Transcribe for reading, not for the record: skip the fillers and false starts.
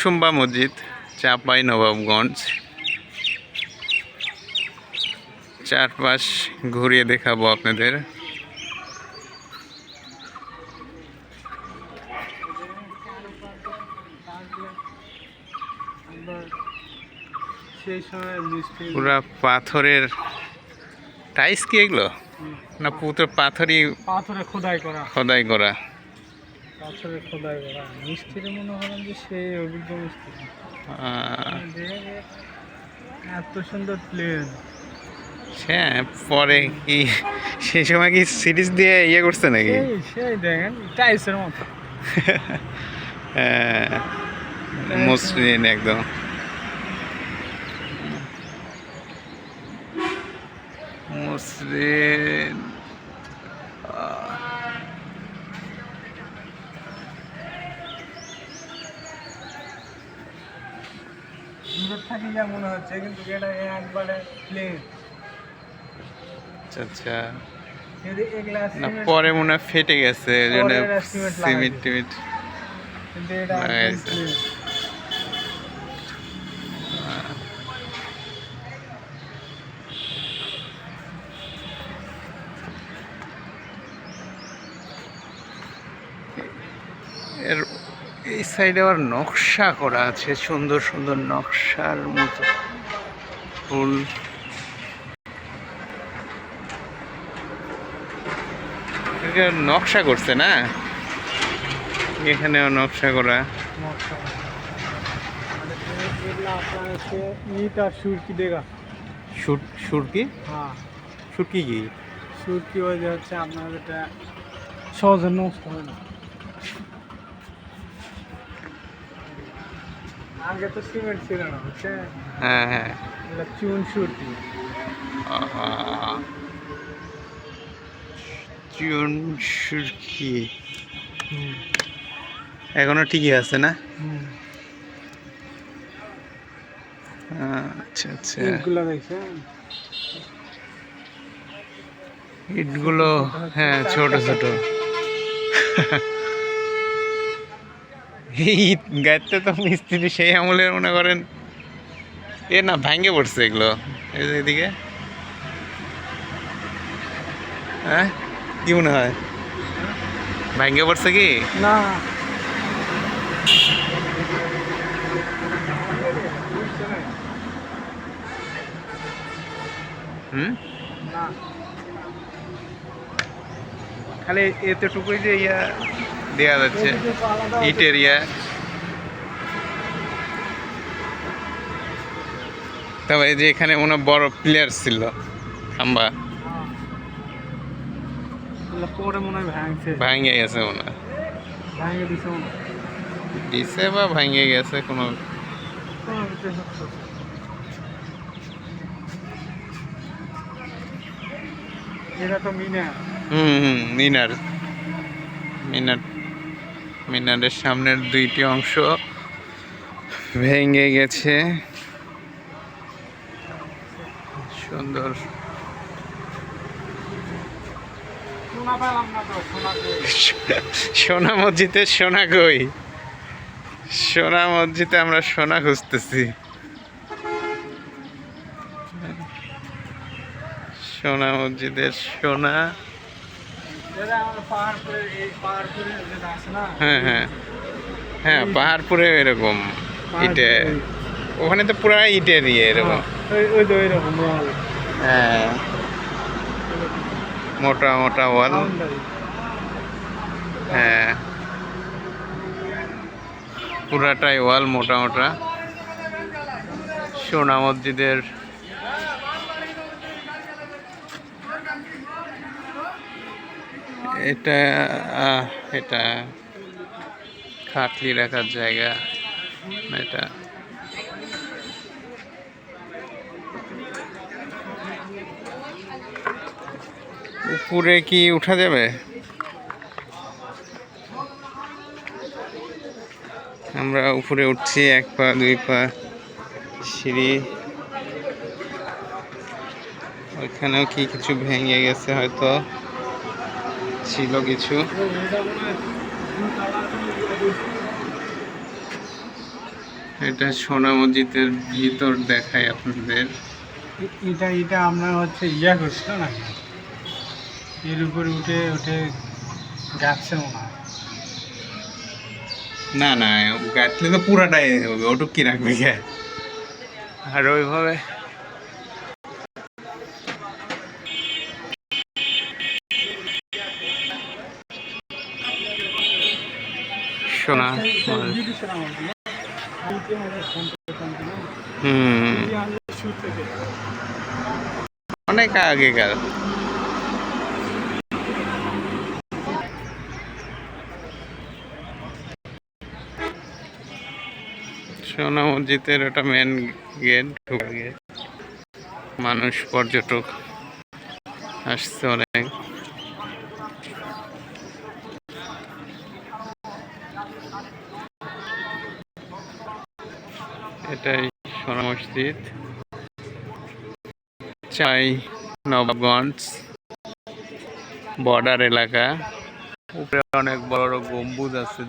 কুসুম্বা মসজিদ, চাঁপাইনবাবগঞ্জ। চারপাশ ঘুরিয়ে দেখাবো আপনাদের। পুরা পাথরের টাইস কি এগুলো না পুরো পাথরই? পাথরে খোদাই করা। খোদাই করা। পাথরে খোদাই করা মিস্ত্রি মনে করেন যে সেই অভিজ্ঞ মিস্ত্রি। এত সুন্দর প্লেন। হ্যাঁ, পরে কি সেই সময় কি সিরিজ দিয়ে ইয়ে করছে নাকি? সেই দেখেন টাইসের মতো। মসৃণ একদম। মসৃণ। দূরের থেকে যা মনে হচ্ছে কিন্তু এটা একবারে প্লেন। আচ্ছা না, পরে মনে হয় ফেটে গেছে সিমেন্ট টিমেন্ট লাগাইছে। এর এই সাইডে আবার নকশা করা আছে, সুন্দর সুন্দর নকশার মতো ফুল। নকশা করছে না, এখানেও নকশা করা। ইট আর সুরকি দেখা। সুরকি? হ্যাঁ, সুরকি কি? সুরকি ওই যে হচ্ছে আপনার যেটা সহজে নষ্ট হয় না। আগে তো সিমেন্ট ছিল না, বুঝছেন? হ্যাঁ হ্যাঁ, এটা চুন সুরকি। চুন সুরকি এখনো ঠিকই আছে না? আচ্ছা আচ্ছা, ইটগুলো দেখছেন? ইটগুলো হ্যাঁ ছোট ছোট। ইট গাইতে তো মিস্ত্রি সেই আমলের মনে করেন এ না ভাঙ্গে পড়ছে এগুলো। এই যে এদিকে, হ্যাঁ কি মনে হয় ভাঙ্গে পড়ছে কি না? না, খালি এতটুকুই যে ইয়া দেওয়া যাচ্ছে ইটের ইয়া। তবে এই যে এখানে মনে বড় প্লেয়ার ছিল খাম্বা, পরে মনে হয় ভাঙে গেছে মনে হয়। ভাঙে দিছে বা ভাঙে গেছে কোনো। এটা তো মিনার। মিনার। মিনার, মিনারের সামনের দুইটি অংশ ভেঙে গেছে। সুন্দর। সোনা মসজিদে সোনা কই? সোনা মসজিদে আমরা সোনা খুঁজতেছি। সোনা মসজিদের সোনা। হ্যাঁ হ্যাঁ হ্যাঁ, পাহাড়পুরে এরকম ইটে, ওখানে তো পুরা ইটের ইয়ে এরকম। হ্যাঁ, মোটা মোটা ওয়াল। হ্যাঁ, পুরাটাই ওয়াল মোটা মোটা। সোনা মসজিদের এটা এটা খাটলি রাখার জায়গা এটা। উপরে কি উঠা যাবে? আমরা উপরে উঠছি, 1 পা 2 পা সিঁড়ি। ওইখানেও কি কিছু ভেঙে গেছে, হয়তো ছিল কিছু। এটা সোনা মসজিদের ভিতর দেখায় আপনাদের। এটা এটা আমরা হচ্ছে ইয়া করছিল না, এর উপরে উঠে উঠে গাছে মনে হয়। না না, গাঁথলে তো পুরাটাই হবে, ওটুক কি রাখবে কে? আর ওইভাবে সোনা হুম অনেক আগেকার। সোনা মসজিদের ওটা মেন গেট, ঢোকার গেট। মানুষ পর্যটক আসছে অনেক। এটাই সোনা মসজিদ, চাই নবাবগঞ্জ বর্ডার এলাকা। উপরে অনেক বড় বড় গম্বুজ আছে।